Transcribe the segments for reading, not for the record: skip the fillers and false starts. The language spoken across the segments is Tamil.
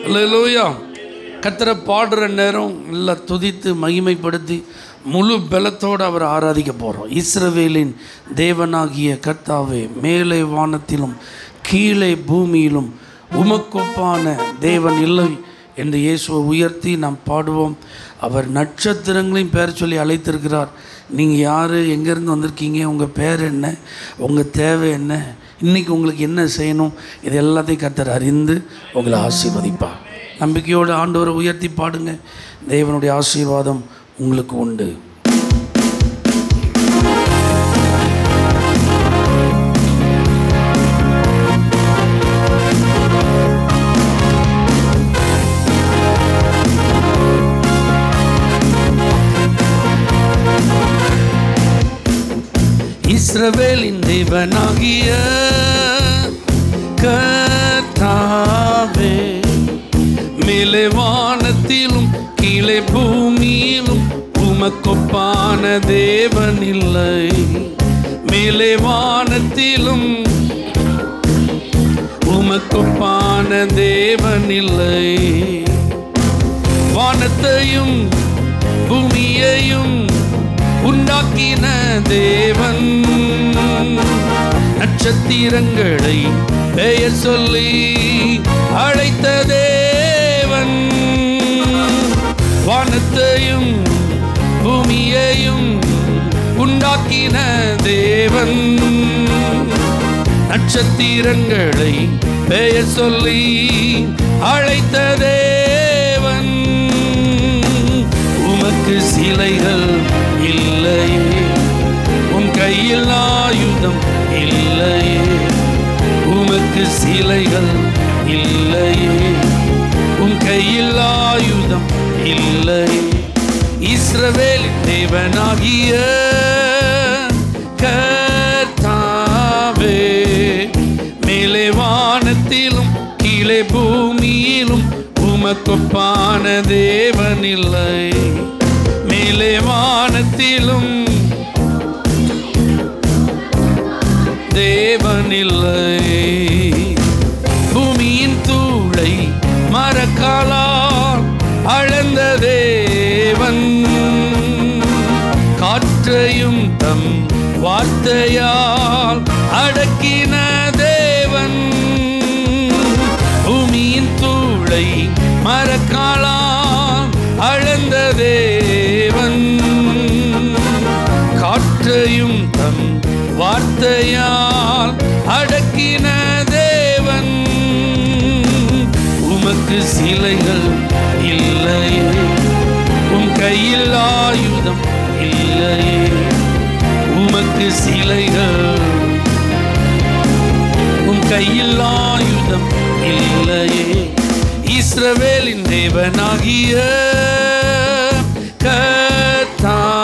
அல்லேலூயா. கர்த்தரை பாடுற நேரம் எல்லாம் துதித்து மகிமைப்படுத்தி முழு பலத்தோடு அவர் ஆராதிக்க போகிறோம். இஸ்ரவேலின் தேவனாகிய கர்த்தாவே, மேலே வானத்திலும் கீழே பூமியிலும் உமக்கொப்பான தேவன் இல்லை என்று இயேசுவை உயர்த்தி நாம் பாடுவோம். அவர் நட்சத்திரங்களையும் பேர் சொல்லி அழைத்திருக்கிறார். நீங்கள் யார், எங்கேருந்து வந்திருக்கீங்க, உங்கள் பேர் என்ன, உங்கள் தேவை என்ன, இன்றைக்கி உங்களுக்கு என்ன செய்யணும், இது எல்லாத்தையும் கர்த்தர் அறிந்து உங்களை ஆசீர்வதிப்பார். நம்பிக்கையோடு ஆண்டவரை உயர்த்தி பாடுங்க. தேவனுடைய ஆசீர்வாதம் உங்களுக்கு உண்டு. இஸ்ரவேலின் தேவனாகிய கர்த்தாவே, மேலே வானத்திலும் கீழே பூமியிலும் உமக்கொப்பான தேவன் இல்லை. மேலே வானத்திலும் உமக்கொப்பான தேவன் இல்லை. வானத்தையும் பூமியையும் உண்டாக்கின தேவன், நட்சத்திரங்களை பெயர் சொல்லி அழைத்த தேவன், வானத்தையும் பூமியையும் உண்டாக்கின தேவன், நட்சத்திரங்களை பெயர் சொல்லி அழைத்த தேவன். உமக்கு சிலைகள் இல்லையே, உன் கையில் ஆயுதம் இல்லையே. உமக்கு சிலைகள் இல்லையே, உன் கையில் ஆயுதம் இல்லையே. இஸ்ரவேலின் தேவனாகிய கர்த்தாவே, மேலே வானத்திலும் கீழே பூமியிலும் உமக்கொப்பான தேவன் இல்லை. மேலே வானத்திலும் தேவன் இல்லை. பூமியின் தூளை மரக்காலால் அளந்த தேவன், காற்றையும் தம் வார்த்தையால் அடக்கின தேவன். பூமியின் தூளை மரக்காலால் அளந்த தேவன், காற்றையும் தம் வார்த்தையால் அடக்கின தேவன். உமக்கு சிலைகள் இல்லையே, உன் கையில் ஆயுதம் இல்லையே. உமக்கு சிலைகள், உன் கையில் ஆயுதம் இல்லையே. இஸ்ரவேலின் தேவனாகிய கர்த்தாவே,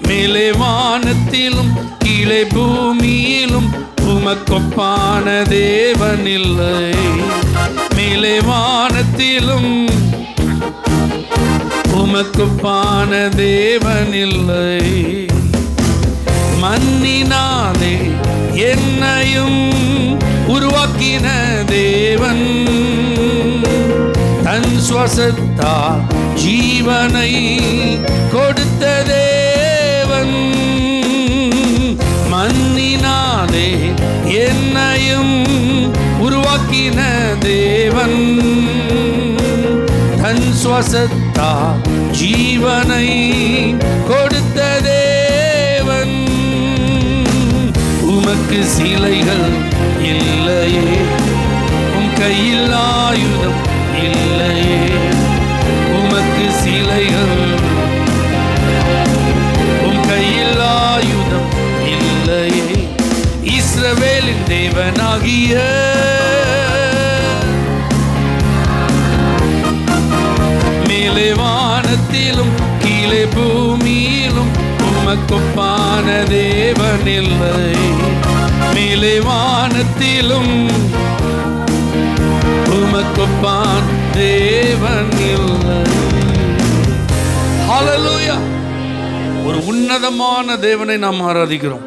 மேலே வானத்திலும் கீழே பூமியிலும் உமக்கொப்பான தேவன் இல்லை. மேலே வானத்திலும் உமக்கொப்பான தேவன் இல்லை. மண்ணினாலே என்னையும் உருவாக்கின தேவன், தன் சுவாசத்தா ஜீவனை கொடுத்த தேவன். மண்ணினாலே என்னையும் உருவாக்கின தேவன், தன் சுவாசத்தா ஜீவனை கொடுத்த தேவன். உமக்கு சிலைகள் இல்லையே, உன் கையில் ஆயுதம் இல்லையே. உமக்கு சிலைகள், உன் கையில் ஆயுதம் இல்லையே. இஸ்ரவேலின் தேவனாகிய மேலே வானத்திலும் கீழே பூமியிலும் உமக்கொப்பான தேவன் இல்லை. மேலே வானத்திலும் உமக்கொப்பான் தேவன் இல்லை. ஹல்லேலூயா. ஒரு உன்னதமான தேவனை நாம் ஆராதிக்கிறோம்.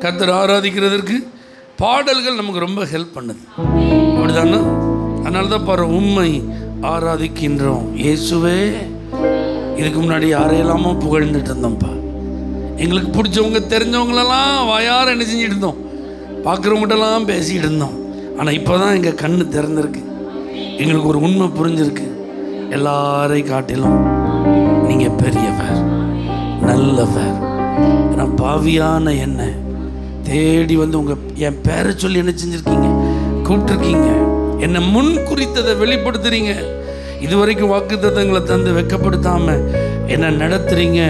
கர்த்தர் ஆராதிக்கிறதற்கு பாடல்கள் நமக்கு ரொம்ப ஹெல்ப் பண்ணுது. அப்படிதானே? அதனால தான் பாரு, உம்மை ஆராதிக்கின்றோம் இயேசுவே. இதுக்கு முன்னாடி யாரையெல்லாமோ புகழ்ந்துட்டு இருந்தோம்ப்பா. எங்களுக்கு பிடிச்சவங்க தெரிஞ்சவங்களெல்லாம் வாயார என்ன செஞ்சுட்டு இருந்தோம், பார்க்குறவங்ககிட்டலாம் பேசிகிட்டு இருந்தோம். ஆனால் இப்போ தான் எங்கள் கண்ணு திறந்திருக்கு, எங்களுக்கு ஒரு உண்மை புரிஞ்சிருக்கு. எல்லாரை காட்டிலும் நீங்கள் பெரியவர், நல்லவர். நான் பாவியான என்ன தேடி வந்து என் பேரை சொல்லி என்ன செஞ்சுருக்கீங்க, கூப்பிட்டுருக்கீங்க. என்னை முன் குறித்ததை வெளிப்படுத்துறீங்க. இதுவரைக்கும் வாக்குத்தத்தங்களை தந்து வெட்கப்படுத்தாமல் என்னை நடத்துறீங்க.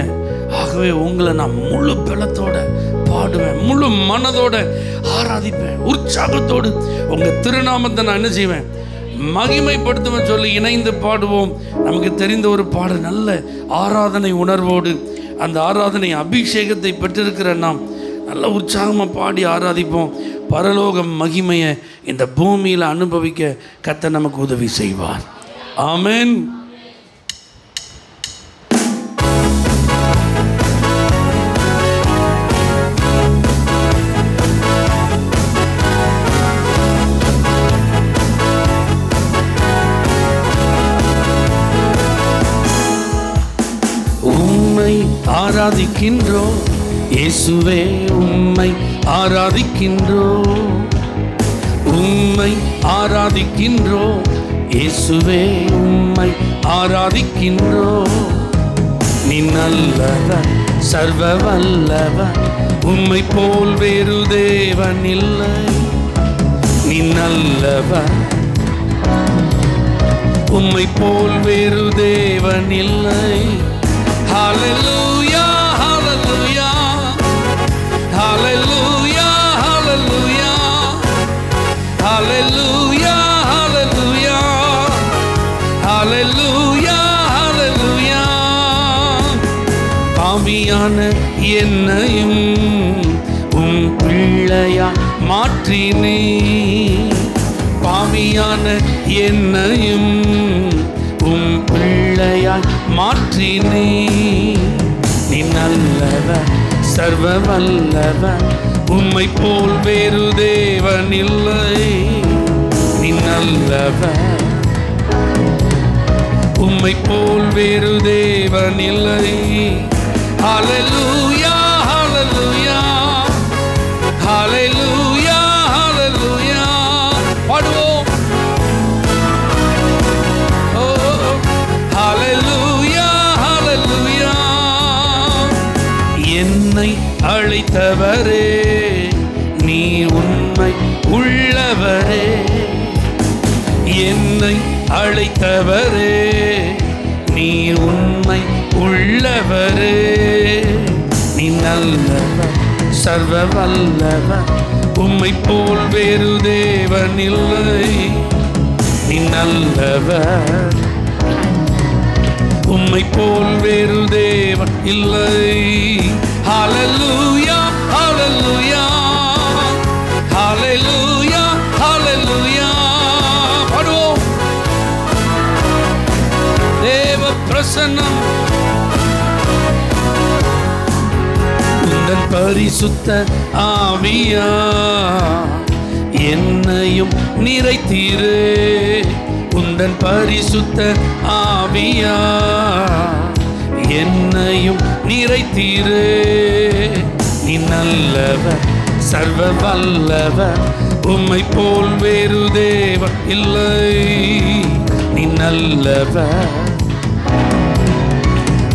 ஆகவே உங்களை நான் முழு பலத்தோட பாடுவேன், முழு மனதோட ஆராதிப்பேன், உற்சாகத்தோடு உங்கள் திருநாமத்தை நான் என்ன செய்வேன், மகிமைப்படுத்துவேன் சொல்லி இணைந்து பாடுவோம். நமக்கு தெரிந்த ஒரு பாடல், நல்ல ஆராதனை உணர்வோடு அந்த ஆராதனை அபிஷேகத்தை பெற்றிருக்கிற நாம் நல்ல உற்சாகமாக பாடி ஆராதிப்போம். பரலோக மகிமையை இந்த பூமியில் அனுபவிக்க கர்த்தர் நமக்கு உதவி செய்வார். ஆமென். உம்மை ஆராதிக்கின்றோம் இயேசுவே, உம்மை ஆராதிக்கின்றோம், உம்மை ஆராதிக்கின்றோம் இயேசுவே, உம்மை ஆராதிக்கின்றோம். நீ நல்லவர், சர்வ வல்லவர், உம்மை போல் வேறு தேவன் இல்லை. நீ நல்லவர், உம்மை போல் வேறு தேவன் இல்லை. ஹல்லேலூயா, ஹல்லேலூயா, ஹல்லேலூயா, ஹல்லேலூயா, ஹல்லேலூயா, ஹல்லேலூயா, ஹல்லேலூயா, ஹல்லேலூயா. பாவியான என்னையும் உம் பிள்ளையா மாற்றினே, பாவியான என்னையும் உம் பிள்ளையாய் மாற்றினே. நீ நல்லவர், சர்வ வல்லவர், உம்மை போல் வேறு தேவன் இல்லை. நீ நல்லவர், உம்மை போல் வேறு தேவன் இல்லை. ஹல்லேலூயா, ஹல்லேலூயா, ஹல்லேலூயா, ஹல்லேலூயா. பாடுவோம். ஓ ஹல்லேலூயா, ஹல்லேலூயா. என்னை அழைத்தவரே நீ உண்மை உள்ளவரே, என்னை அழைத்தவரே நீ உண்மை உள்ளவரே. நீ நல்லவர், சர்வ வல்லவர், உம்மை போல் வேறு தேவன் இல்லை. நீ நல்லவர், உம்மை போல் வேறு தேவன் இல்லை. ஹல்லேலூயா, ஹல்லேலூயா, ஹல்லேலூயா, ஹல்லேலூயா. பாடுவோம். தேவ பிரசன்னம் உந்தன் பரிசுத்த ஆவியா என்னையும் நிறைத்தீரே, உந்தன் பரிசுத்த ஆவியா என்னையும் நிறைத்தீரே. நீ நல்லவர், சர்வ வல்லவர், உம்மை போல் வேறு தேவன் இல்லை. நீ நல்லவர்,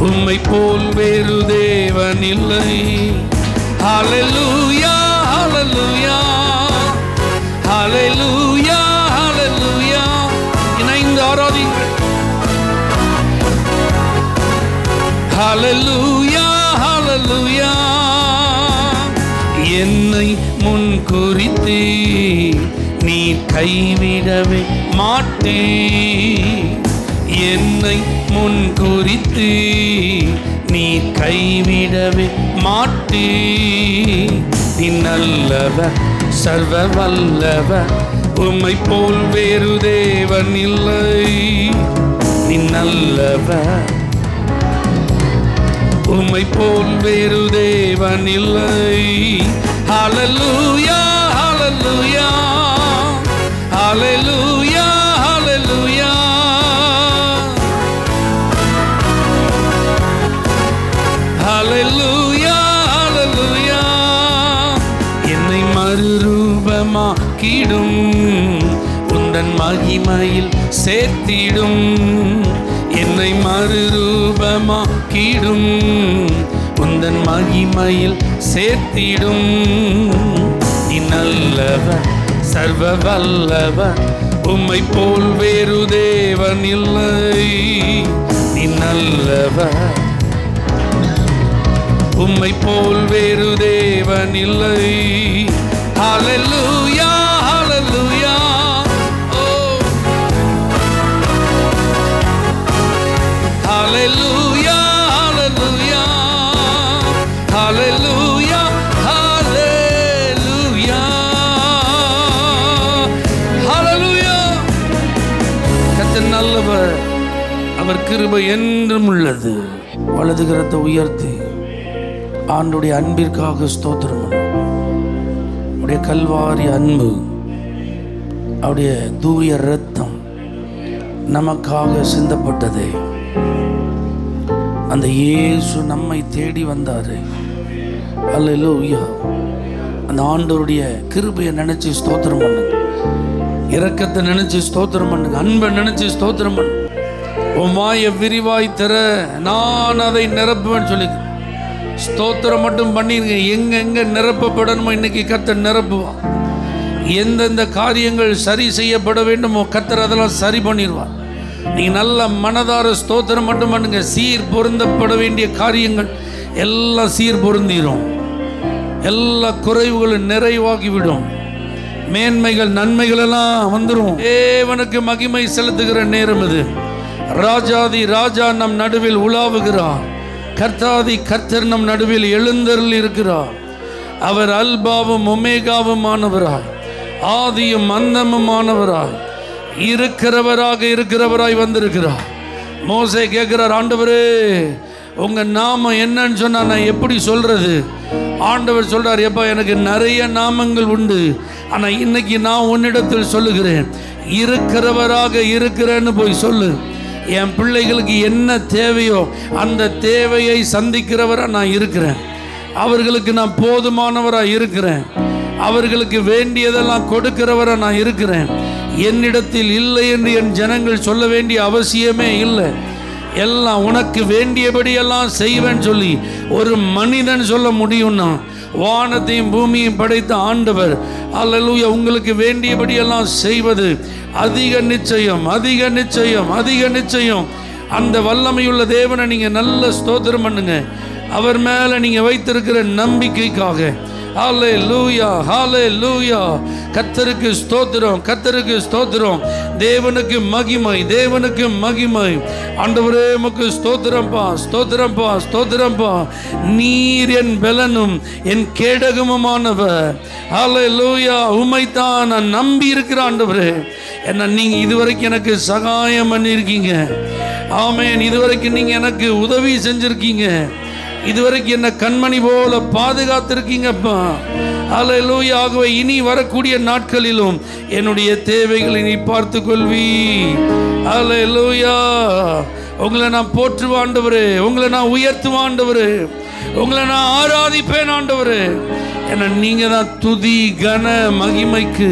உம்மை போல் வேறு தேவன் இல்லை. ஹல்லேலூயா, ஹல்லேலூயா, ஹல்லேலூயா, ஹல்லேலூயா. இணைந்து ஆராதிங்கள். ஹல்லேலூயா, ஹல்லேலூயா. என்னை முன் குறித்து நீ கைவிடவே மாட்டே, என்னை முன் குறித்து நீ கைவிடவே மாட்டே. நீ நல்லவர், சர்வ வல்லவர், உம்மை போல் வேறு தேவன் இல்லை. நீ நல்லவர், உம்மை போல் வேறு தேவன் இல்லை. ஹல்லேலூயா, ஹல்லேலூயா, ஹல்லேலூயா, மறுரூபமாக்கிடும், உந்தன் மகிமையில் சேர்த்திடும். என்னை மறுரூபமாக்கிடும், உந்தன் மகிமையில் சேர்த்திடும். நீ நல்லவர், சர்வ வல்லவர், உம்மை போல் வேறு தேவன் இல்லை. நீ நல்லவர், உம்மை போல் வேறு தேவன் இல்லை. ஹல்லேலூயா, ஹல்லேலூயா. Hallelujah, hallelujah, hallelujah, hallelujah, hallelujah. கர்த்தர் நல்லவர், அவர் கிருபை என்றும் உள்ளது. வலது கரத்தை உயர்த்தி ஆண்டுடைய அன்பிற்காக ஸ்தோத்திரம். அவருடைய கல்வாரி அன்பு, அவருடைய தூய இரத்தம் நமக்காக சிந்தப்பட்டதே. அந்த இயேசு நம்மை தேடி வந்தாரு. அல்லேலூயா. அந்த ஆண்டவருடைய கிருபையை நினைச்சு ஸ்தோத்திரம் பண்ணுங்க, இரக்கத்தை நினைச்சு ஸ்தோத்திரம் பண்ணுங்க, அன்பை நினைச்சு ஸ்தோத்திரம் பண்ணுங்க. உன் வாயை விரிவாய் தர நான் அதை நிரப்புவேன்னு சொல்லி ஸ்தோத்திரம் மட்டும் பண்ணிருங்க. எங்க நிரப்பப்படணுமோ இன்னைக்கு கர்த்தர் நிரப்புவான். எந்தெந்த காரியங்கள் சரி செய்யப்பட வேண்டுமோ கர்த்தர் அதெல்லாம் சரி பண்ணிடுவார். நீங்க நல்ல மனதார ஸ்தோத்திரம் மட்டும் பண்ணுங்க. சீர் பொருந்தப்பட வேண்டிய காரியங்கள் எல்லாம் சீர் பொருந்திடும். எல்லா குறைவுகளும் நிறைவாகிவிடும். மேன்மைகள் நன்மைகள் எல்லாம் வந்துடும். தேவனுக்கு மகிமை செலுத்துகிற நேரம் இது. ராஜாதி ராஜா நம் நடுவில் உலாவுகிறார். கர்த்தாதி கர்த்தர் நம் நடுவில் எழுந்தருள் இருக்கிறார். அவர் அல்பாவும் ஒமேகாவும் ஆனவராய், ஆதியும் அந்தமும் ஆனவராய், இருக்கிறவராய் வந்திருக்கிறார். மோசே கேட்கிறார், ஆண்டவரே உங்க நாமம் என்னன்னு சொன்னா நான் எப்படி சொல்றது? ஆண்டவர் சொல்றார், எப்பா எனக்கு நிறைய நாமங்கள் உண்டு, ஆனா இன்னைக்கு நான் உன்னிடத்தில் சொல்லுகிறேன், இருக்கிறவராக இருக்கிறேன்னு போய் சொல்லு. என் பிள்ளைகளுக்கு என்ன தேவையோ அந்த தேவையை சந்திக்கிறவரா நான் இருக்கிறேன். அவர்களுக்கு நான் போதுமானவராக இருக்கிறேன். அவர்களுக்கு வேண்டியதெல்லாம் கொடுக்கிறவரா நான் இருக்கிறேன். என்னிடத்தில் இல்லை என்று என் ஜனங்கள் சொல்ல வேண்டிய அவசியமே இல்லை. எல்லாம் உனக்கு வேண்டியபடியெல்லாம் செய்வேன்னு சொல்லி ஒரு மனிதன் சொல்ல முடியும்னா, வானத்தையும் பூமியையும் படைத்த ஆண்டவர் அல்லேலூயா உங்களுக்கு வேண்டியபடியெல்லாம் செய்வது அதிக நிச்சயம், அதிக நிச்சயம், அதிக நிச்சயம். அந்த வல்லமையுள்ள தேவனை நீங்க நல்ல ஸ்தோத்திரம் பண்ணுங்க. அவர் மேல நீங்க வைத்திருக்கிற நம்பிக்கைக்காக. ஹல்லேலூயா, ஹல்லேலூயா. கர்த்தருக்கு ஸ்தோத்திரம், கர்த்தருக்கு ஸ்தோத்திரம். தேவனுக்கு மகிமை, தேவனுக்கு மகிமை. ஆண்டவரே உமக்கு ஸ்தோத்திரம்பா, ஸ்தோத்திரம்பா, ஸ்தோத்திரம்பா. நீர் என் பலனும் என் கேடகமுமானவர். ஹல்லேலூயா. உம்மைத்தான் நான் நம்பி இருக்கிற ஆண்டவரே. என்ன நீங்க இதுவரைக்கும் எனக்கு சகாயம் பண்ணியிருக்கீங்க. ஆமென். இதுவரைக்கும் நீங்க எனக்கு உதவி செஞ்சிருக்கீங்க. இதுவரைக்கும் என்ன கண்மணி போல பாதுகாத்திருக்கீங்கப்பா. ஹல்லேலூயா. ஆகவே இனி வரக்கூடிய நாட்களிலும் என்னுடைய தேவைகளை நீ பார்த்து கொள்வி. ஹல்லேலூயா. உங்களை நான் போற்றுவேன் ஆண்டவரே, உங்களை நான் உயர்த்துவேன் ஆண்டவரே, உங்களை நான் ஆராதிப்பேன் ஆண்டவரே. ஏன்னா நீங்க தான் துதி கன மகிமைக்கு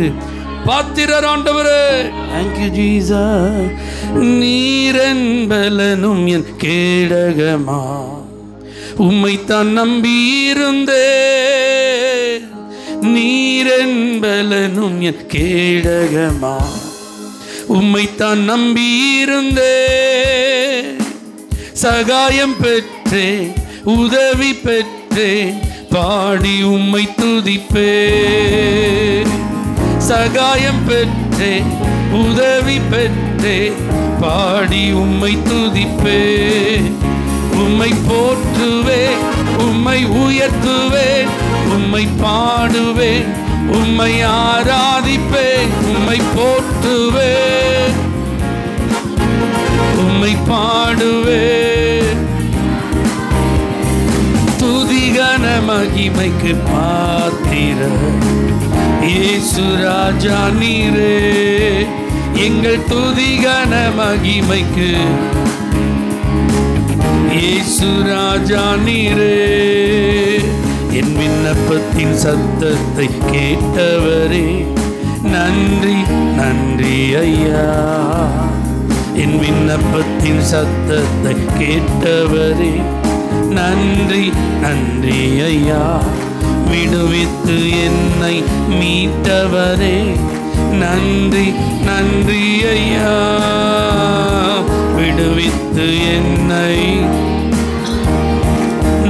பாத்திரர் ஆண்டவரே. Thank you Jesus. நீரன் பலனும் என் கேடகமா, உம்மைத்தான் நம்பியிருந்தே. நீரன் பலனும் என் கேடகமா, உம்மைத்தான் நம்பியிருந்தே. சகாயம் பெற்றே, உதவி பெற்றே, பாடி உம்மை துதிப்பே. சகாயம் பெற்றே, உதவி பெற்றே, பாடி உம்மை துதிப்பே. உம்மை போற்றுவேன், உம்மை உயர்த்துவேன், உம்மை பாடுவேன், உம்மை ஆராதிப்பேன். உம்மை போற்றுவேன், உம்மை பாடுவேன். துதிகன மகிமைக்கு பாத்திரர் இயேசு ராஜா நீரே. எங்கள் துதிகன மகிமைக்கு இயேசு ராஜா நீரே. என் விண்ணப்பத்தின் சத்தத்தை கேட்டவரே நன்றி நன்றி ஐயா. என் விண்ணப்பத்தின் சத்தத்தை கேட்டவரே நன்றி நன்றி ஐயா. விடுவித்து என்னை மீட்டவரே நன்றி நன்றி ஐயா. விடுவித்து என்னை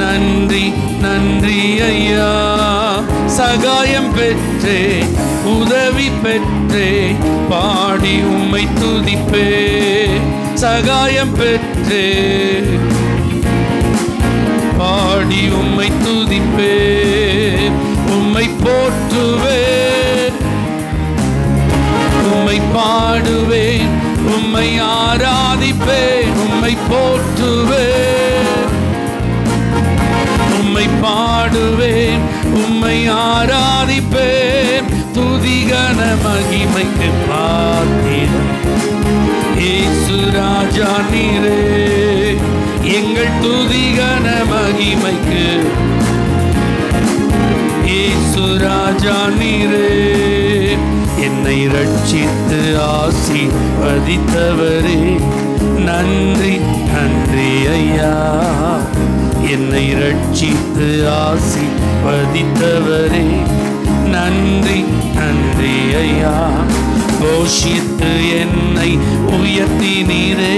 நன்றி நன்றி ஐயா. சகாயம் பெற்றே உதவி பெற்றே பாடி உம்மை துதிப்பே. சகாயம் பெற்றே பாடி உம்மை துதிப்பே. உம்மை போற்றுவேன் உம்மை பாடுவேன் உம்மை ஆராதிப்பேன். உம்மை போற்றுவேன் உம்மை பாடுவேன் உம்மை ஆராதிப்பேன். துதிகன மகிமைக்கு பாத்திரம் இயேசு ராஜா நீரே. எங்கள் துதிகன மகிமைக்கு இயேசு ராஜா நீரே. என்னை ரட்சித்து ஆசீர்வதித்தவரே நன்றி நன்றி ஐயா. என்னை ரட்சித்து ஆசீர்வதித்தவரே நன்றி நன்றி ஐயா. போஷித்து என்னை உயர்த்தினீரே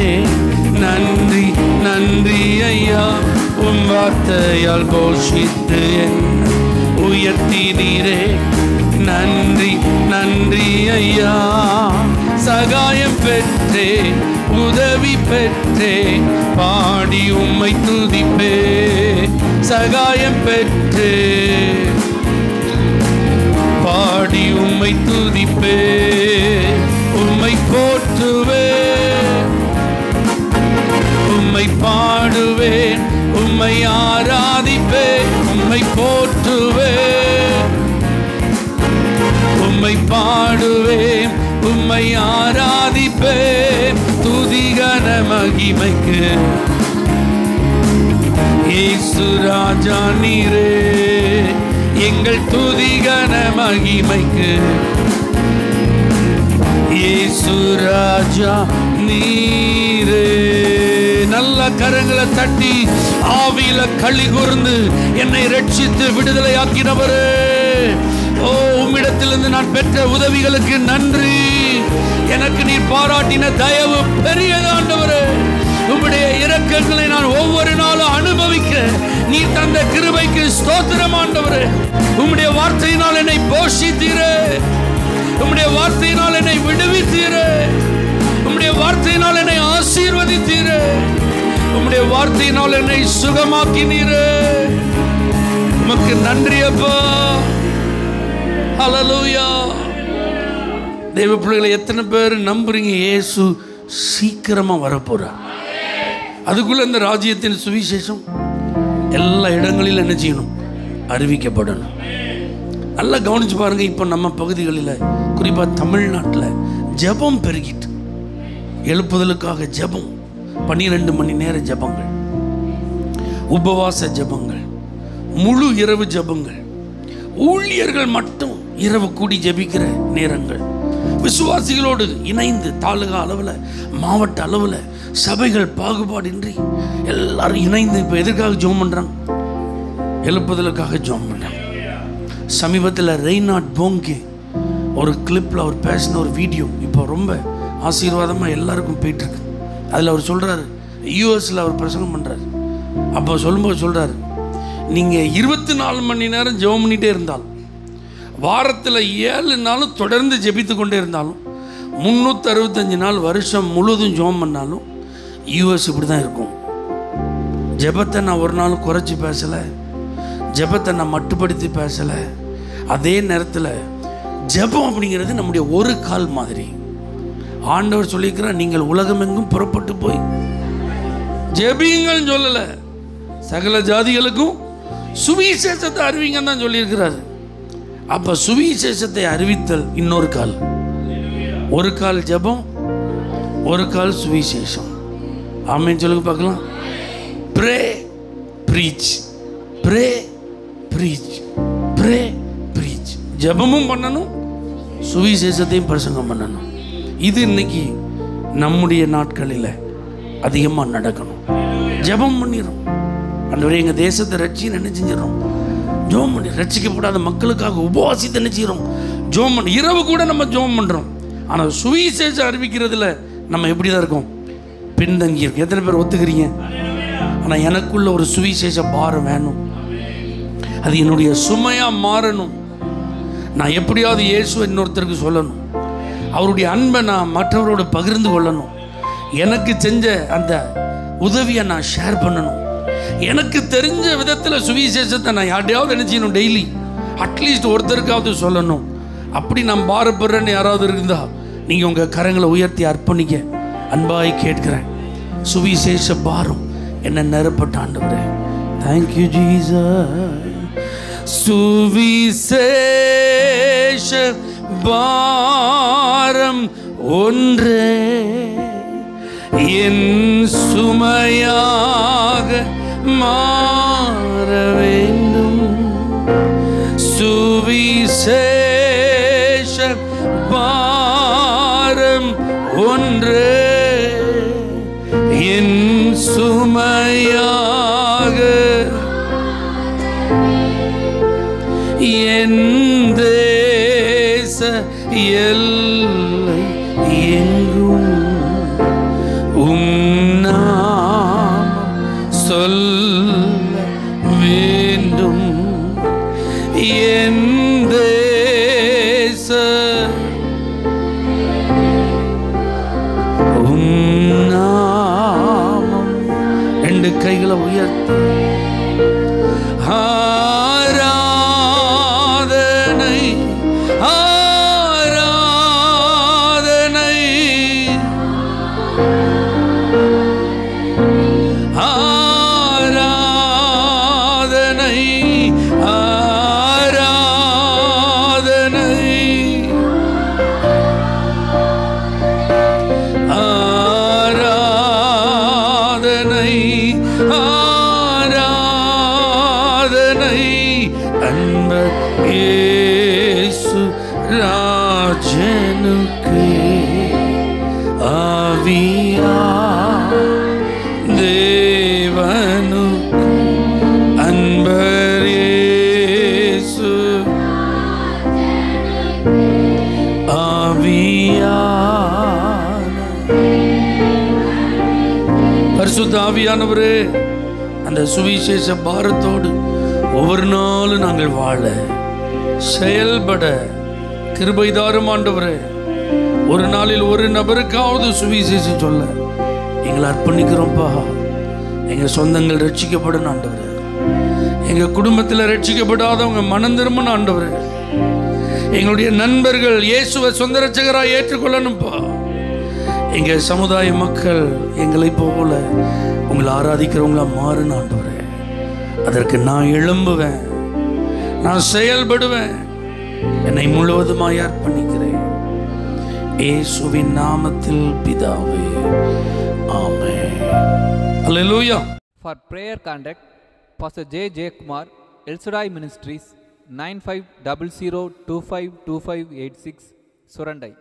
நன்றி நன்றி ஐயா. உம் வார்த்தையால் போஷித்து என்னை உயர்த்தினீரே நன்றி நன்றி ஐயா. சகாயம் பெற்றே உதவி பெற்றே பாடி உம்மை துதிப்பே. சகாயம் பெற்றே பாடி உம்மை துதிப்பே. உம்மை போற்றுவேன் உம்மை பாடுவேன் உம்மை ஆராதிப்பேன். உம்மை போற்றுவேன் உம்மை பாடுவேன் உம்மை ஆராதிப்பேன். துதிகன மகிமைக்கு இயேசு ராஜா நீரே. எங்கள் துதிகன மகிமைக்கு இயேசு ராஜா நீரே. நல்ல கரங்களை தட்டி ஆவியில களி கூர்ந்து என்னை ரட்சித்து விடுதலையாக்கினவரே. ஓ, உம்மிடத்திலிருந்து நான் பெற்ற உதவிகளுக்கு நன்றி. எனக்கு நீர் பாராட்டின தயவு பெரியதாண்டவரே. உம்முடைய இரக்கங்களை நான் ஒவ்வொரு நாளும் அனுபவிக்க நீர் தந்த கிருபைக்கு ஸ்தோத்திரம் ஆண்டவரே. உம்முடைய வார்த்தையினால் என்னை போஷித்தீரே. உம்முடைய வார்த்தையினால் என்னை விடுவித்தீரே. உம்முடைய வார்த்தையினால் என்னை ஆசீர்வதித்தீரே. உம்முடைய வார்த்தையினால் என்னை சுகமாக்கினீரே. உமக்கு நன்றி அப்பா. ஹல்லேலூயா. தேவ பிள்ளைகளை எத்தனை பேர் நம்புறீங்க இயேசு சீக்கிரமா வரப்போறார்? அதுக்குள்ள இந்த ராஜ்யத்தின் சுவிசேஷம் எல்லா இடங்களிலும் என்ன செய்யணும்? அறிவிக்கப்படணும். நல்லா கவனிச்சு பாருங்க. இப்போ நம்ம பகுதிகளில் குறிப்பாக தமிழ்நாட்டில் ஜெபம் பெருகிட்டு, எழுப்புதலுக்காக ஜெபம், 12 மணி நேர ஜெபங்கள், உபவாச ஜெபங்கள், முழு இரவு ஜெபங்கள், ஊழியர்கள் மட்டும் இரவு கூடி ஜெபிக்கிற நேரங்கள், விசுவாசிகளோடு இணைந்து தாலுகா அளவில் மாவட்ட அளவில் சபைகள் பாகுபாடின்றி எல்லாரும் இணைந்து இப்போ எதற்காக ஜெபம் பண்ணுறாங்க? எழுப்புதலுக்காக ஜெபம் பண்ணுறாங்க. சமீபத்தில் ரெய்னாட் போங்கே ஒரு கிளிப்பில் அவர் பேசின ஒரு வீடியோ இப்போ ரொம்ப ஆசீர்வாதமாக எல்லாருக்கும் போயிட்டுருக்கு. அதில் அவர் சொல்கிறாரு, யூஎஸில் அவர் பிரசங்கம் பண்ணுறாரு. அப்போ சொல்லும்போது சொல்கிறாரு, நீங்கள் 24 மணி நேரம் ஜெபம் பண்ணிகிட்டே இருந்தாலும், வாரத்தில் 7 நாளும் தொடர்ந்து ஜெபித்து கொண்டே இருந்தாலும், 365 நாள் வருஷம் முழுவதும் ஜெபம் பண்ணாலும் யூஎஸ் இப்படி தான் இருக்கும். ஜெபத்தை நான் ஒரு நாள் குறைச்சி பேசலை, ஜெபத்தை நான் மட்டுப்படுத்தி பேசலை. அதே நேரத்தில் ஜெபம் அப்படிங்கிறது நம்முடைய ஒரு கால் மாதிரி. ஆண்டவர் சொல்லியிருக்கிறார், நீங்கள் உலகமெங்கும் புறப்பட்டு போய் ஜெபியுங்கள் சொல்லலை, சகல ஜாதிகளுக்கும் சுவிசேஷத்தை அறிவிங்கன்னு தான் சொல்லியிருக்கிறாரு. அப்போ சுவிசேஷத்தை அறிவித்தல் இன்னொரு கால். ஒரு கால் ஜெபம், ஒரு கால் சுவிசேஷம். ஆமென் சொல்லுங்க பார்க்கலாம். Pray preach, pray preach. Pray, preach. ஜெபமும் பண்ணணும், சுவிசேஷத்தையும் பிரசங்கம் பண்ணணும். இது இன்னைக்கு நம்முடைய நாட்களில் அதிகமாக நடக்கணும். ஜெபம் பண்ணிடும், ஆண்டவரே எங்கள் தேசத்தை ரட்சின்னு என்ன செஞ்சிடறோம், ஜோம் பண்ணி ரட்சிக்கப்படாத மக்களுக்காக உபவாசித்து என்ன செய்கிறோம், ஜோம் பண்ணி இரவு கூட நம்ம ஜோம் பண்ணுறோம். ஆனால் சுவிசேஷம் அறிவிக்கிறதுல நம்ம எப்படி தான் இருக்கோம், பின்தங்கி இருக்கோம். எத்தனை பேர் ஒத்துக்கிறீங்க? ஆனால் எனக்குள்ள ஒரு சுவிசேஷ பாரம் வேணும், அது என்னுடைய சுமையாக மாறணும். நான் எப்படியாவது இயேசுவை இன்னொருத்தருக்கு சொல்லணும், அவருடைய அன்பை நான் மற்றவரோடு பகிர்ந்து கொள்ளணும், எனக்கு செஞ்ச அந்த உதவியை நான் ஷேர் பண்ணணும், எனக்கு தெரிஞ்ச விதத்தில் சுவிசேஷத்தை நான் யார்ட்டையாவது என்ன செய்யணும், டெய்லி அட்லீஸ்ட் ஒருத்தருக்காவது சொல்லணும். அப்படி நான் பாரப்படுறேன்னு யாராவது இருந்தா நீங்கள் உங்கள் கரங்களை உயர்த்தி அர்ப்பணிக்க அன்பாய் கேட்கிறேன். சுவிசேஷ பாரம் என்ன நிரப்பட்ட ஆண்டவரே. Thank you Jesus. சுவிசேஷ பாரம் ஒன்றே என் சுமையாக மாற வேண்டும். சுவிசேஷ பாரம் ஒன்றே என் சுமையாக என் தேச எல்லை எங்கும் நாமம் சொல்ல வேண்டும். என் தேச நாமம். ரெண்டு கைகளை உயர்த்தி ஆராதனை ஆராதனை ஆராதனை ஆராதனை ஆராதனை ஆராதனை அன்பர் இயேசு ராஜனுக்கு ஆவியா தேவனுக்கு அன்பர் இயேசு ஆவியான பரிசுத்த ஆவியானவரே, அந்த சுவிசேஷ பாரத்தோடு ஒவ்வொரு நாளும் நாங்கள் வாழ செயல்பட கிருபை தாரும் ஆண்டவரே. ஒரு நாளில் ஒரு நபருக்காவது சுவிசேஷம் சொல்ல எங்களை அர்ப்பணிக்கிறோம்ப்பா. எங்கள் சொந்தங்கள் ரட்சிக்கப்படணும் ஆண்டவரே, எங்கள் குடும்பத்தில் ரட்சிக்கப்படாதவங்க மனம் திரும்பணும் ஆண்டவரே, எங்களுடைய நண்பர்கள் இயேசுவை சொந்த ரட்சகராக ஏற்றுக்கொள்ளணும்ப்பா. எங்கள் சமுதாய மக்கள் எங்களை போல உங்களை ஆராதிக்கிறவங்களா மாறணும் ஆண்டவரே. அதற்கு நான் எழும்புவேன், நான் செயல்படுவேன், என்னை முழுவதுமாய் அர்ப்பணிக்கிறேன். இயேசுவின் நாமத்தில் பிதாவே, ஆமென். அல்லேலூயா. For prayer contact, Pastor J. J. Kumar, El Shaddai Ministries, 9500252586, Surandai.